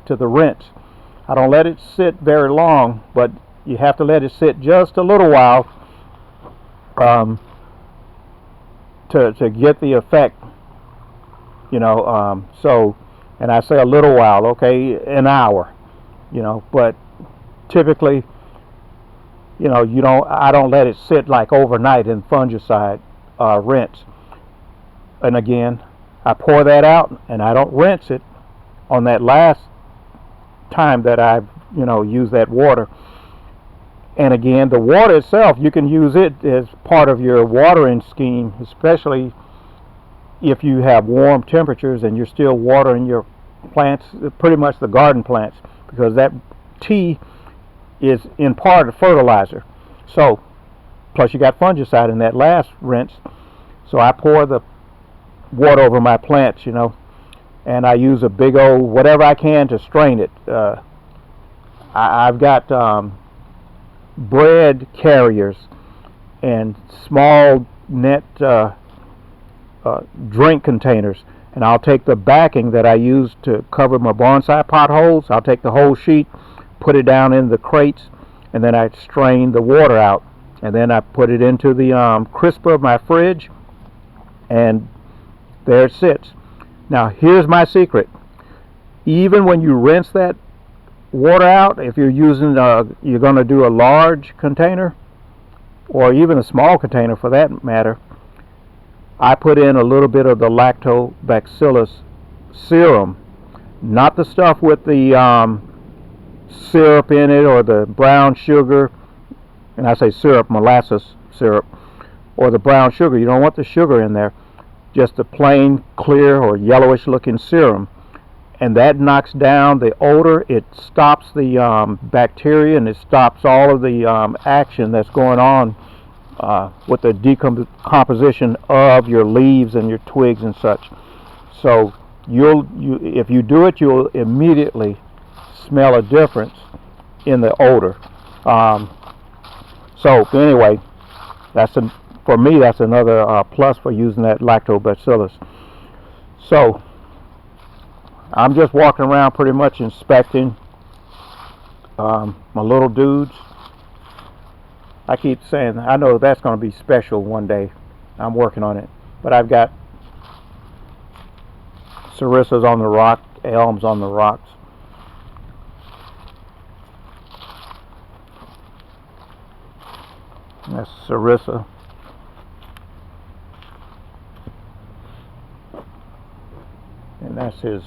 to the rinse. I don't let it sit very long, but you have to let it sit just a little while to get the effect, so, and I say a little while, okay, an hour, but typically, I don't let it sit like overnight in fungicide rinse. And again, I pour that out and I don't rinse it on that last time that I've used that water. And again, the water itself, you can use it as part of your watering scheme, especially if you have warm temperatures and you're still watering your plants, pretty much the garden plants, because that tea is in part a fertilizer. So, plus you got fungicide in that last rinse. So I pour the water over my plants, and I use a big old whatever I can to strain it. I've got bread carriers and small net drink containers, and I'll take the backing that I use to cover my bonsai potholes. I'll take the whole sheet, put it down in the crates, and then I strain the water out, and then I put it into the crisper of my fridge, and there it sits. Now here's my secret. Even when you rinse that water out, if you're using you're going to do a large container or even a small container for that matter, I put in a little bit of the lactobacillus serum, not the stuff with the syrup in it or the brown sugar, and I say syrup, molasses syrup, or the brown sugar. You don't want the sugar in there, just the plain clear or yellowish looking serum, and that knocks down the odor. It stops the bacteria, and it stops all of the action that's going on with the decomposition of your leaves and your twigs and such. So if you do it, you'll immediately smell a difference in the odor. So anyway, for me that's another plus for using that lactobacillus. So I'm just walking around pretty much inspecting my little dudes. I keep saying I know that's going to be special one day. I'm working on it, but I've got sarissas on the rock, elms on the rocks. That's sarissa. And that's his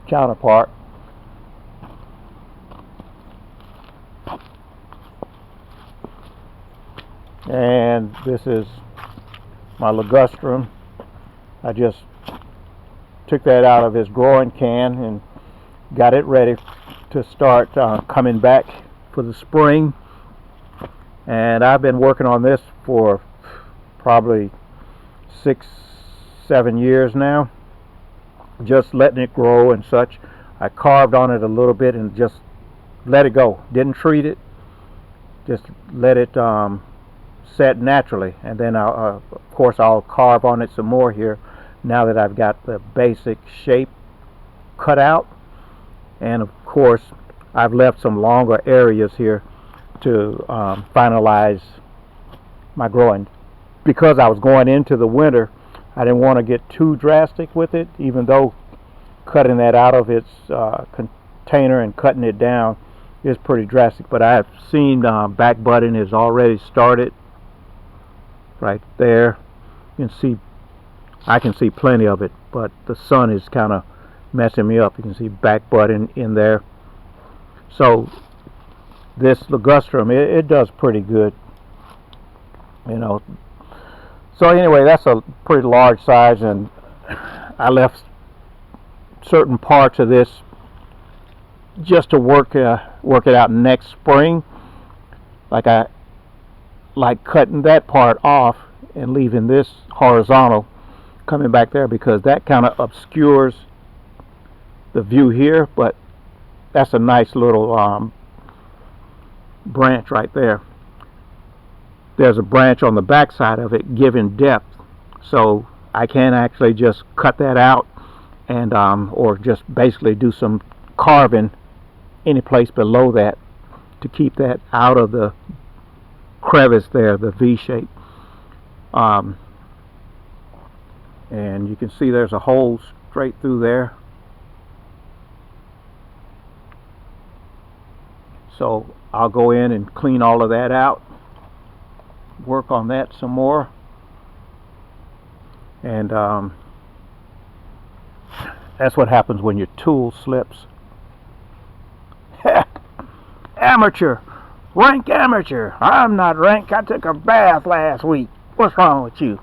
counterpart. And this is my ligustrum. I just took that out of his growing can and got it ready to start coming back for the spring. And I've been working on this for probably 6-7 years now, just letting it grow and such. I carved on it a little bit and just let it go. Didn't treat it, just let it set naturally, and then of course I'll carve on it some more here now that I've got the basic shape cut out. And of course I've left some longer areas here to finalize my growing, because I was going into the winter. I didn't want to get too drastic with it, even though cutting that out of its container and cutting it down is pretty drastic. But I have seen back budding is already started right there. You can see, I can see plenty of it, but the sun is kind of messing me up. You can see back budding in there. So this ligustrum, it does pretty good, So anyway, that's a pretty large size, and I left certain parts of this just to work it out next spring. I like cutting that part off and leaving this horizontal coming back there, because that kind of obscures the view here, but that's a nice little branch right there. There's a branch on the back side of it giving depth, so I can actually just cut that out and or just basically do some carving any place below that to keep that out of the crevice there, the V shape. And you can see there's a hole straight through there. So I'll go in and clean all of that out, work on that some more, and that's what happens when your tool slips. Amateur, rank amateur. I'm not rank. I took a bath last week. What's wrong with you?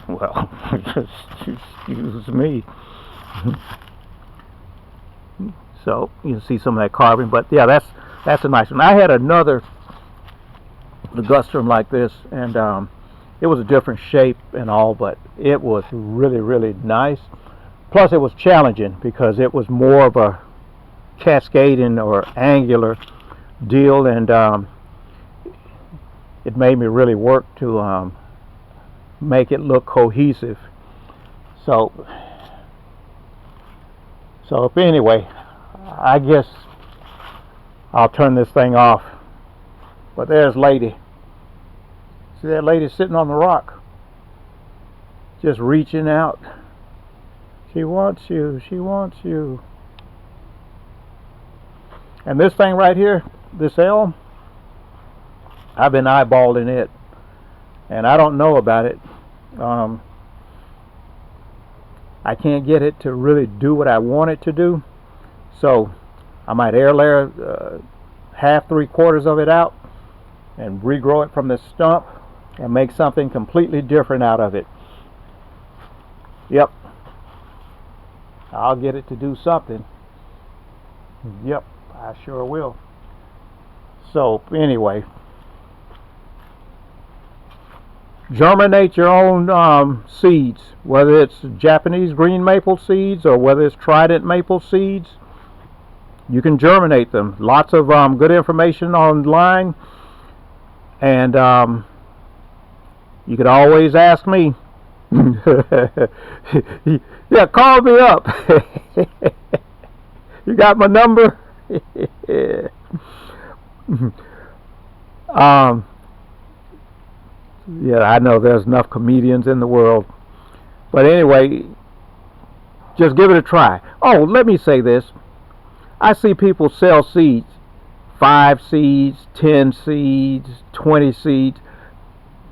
Well, excuse me. So you can see some of that carving, but yeah, that's a nice one. I had another ligustrum like this, and it was a different shape and all, but it was really, really nice. Plus, it was challenging because it was more of a cascading or angular deal, and it made me really work to make it look cohesive. So anyway, I guess I'll turn this thing off. But there's lady. See that lady sitting on the rock, just reaching out. She wants you. She wants you. And this thing right here, this elm, I've been eyeballing it, and I don't know about it. I can't get it to really do what I want it to do, so I might air layer half, 3/4 of it out and regrow it from the stump and make something completely different out of it. Yep, I'll get it to do something. Yep, I sure will. So anyway, germinate your own seeds, whether it's Japanese green maple seeds or whether it's Trident maple seeds. You can germinate them. Lots of good information online, and you could always ask me. Yeah, call me up. You got my number? Yeah, I know there's enough comedians in the world. But anyway, just give it a try. Oh, let me say this. I see people sell seeds. 5 seeds, 10 seeds, 20 seeds.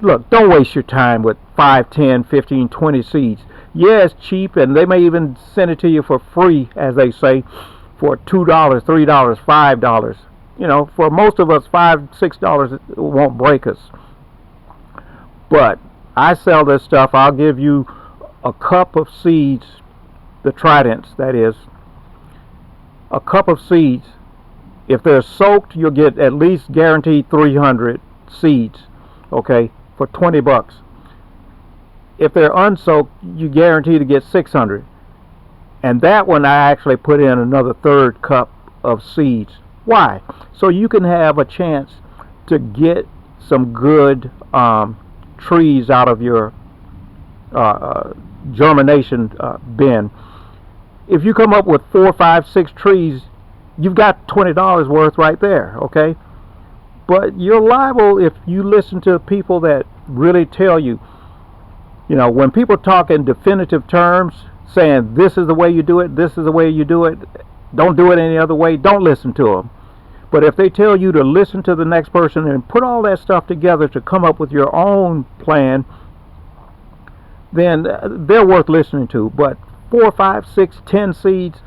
Look, don't waste your time with 5, 10, 15, 20 seeds. Yeah, it's cheap, and they may even send it to you for free, as they say, for $2, $3, $5. You know, for most of us, $5, $6 won't break us. But I sell this stuff. I'll give you a cup of seeds, the Tridents, that is, a cup of seeds. If they're soaked, you'll get at least guaranteed 300 seeds, okay, for 20 bucks. If they're unsoaked, you guarantee to get 600. And that one I actually put in another 1/3 cup of seeds. Why? So you can have a chance to get some good trees out of your germination bin. If you come up with 4, 5, 6 trees, you've got $20 worth right there, okay? But you're liable if you listen to people that really tell you, you know, when people talk in definitive terms, saying this is the way you do it, this is the way you do it, don't do it any other way, don't listen to them. But if they tell you to listen to the next person and put all that stuff together to come up with your own plan, then they're worth listening to. But 4, 5, 6, 10 seeds,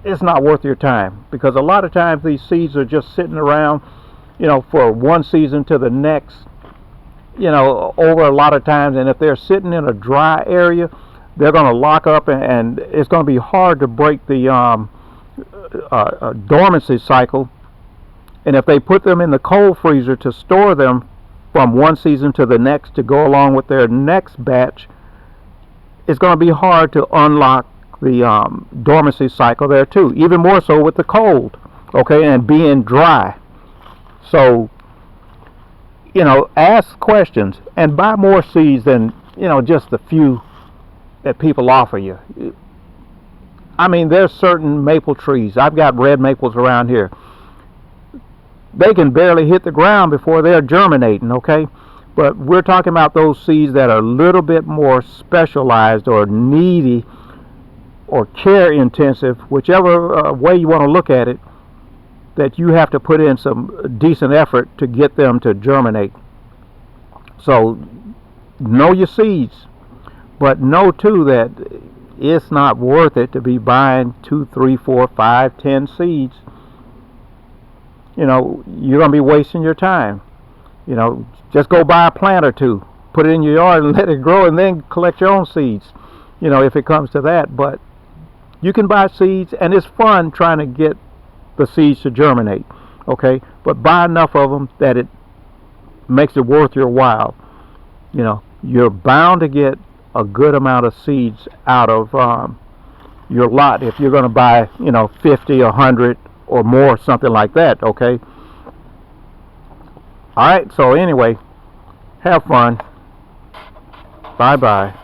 it's not worth your time, because a lot of times these seeds are just sitting around, you know, for one season to the next, you know, over a lot of times. And if they're sitting in a dry area, they're going to lock up, and it's going to be hard to break the dormancy cycle. And if they put them in the cold freezer to store them from one season to the next to go along with their next batch, it's going to be hard to unlock the dormancy cycle there too, even more so with the cold, okay, and being dry. So, you know, ask questions and buy more seeds than, you know, just a few that people offer you. I mean, there's certain maple trees. I've got red maples around here. They can barely hit the ground before they're germinating, okay? But we're talking about those seeds that are a little bit more specialized or needy or care intensive, whichever way you want to look at it, that you have to put in some decent effort to get them to germinate. So know your seeds, but know too that it's not worth it to be buying 2, 3, 4, 5, 10 seeds. You know, you're going to be wasting your time. You know, just go buy a plant or two, put it in your yard and let it grow, and then collect your own seeds, you know, if it comes to that. But you can buy seeds, and it's fun trying to get the seeds to germinate, okay? But buy enough of them that it makes it worth your while. You know, you're bound to get a good amount of seeds out of your lot if you're going to buy, you know, 50, 100 or more, something like that, okay? Alright, so anyway, have fun. Bye-bye.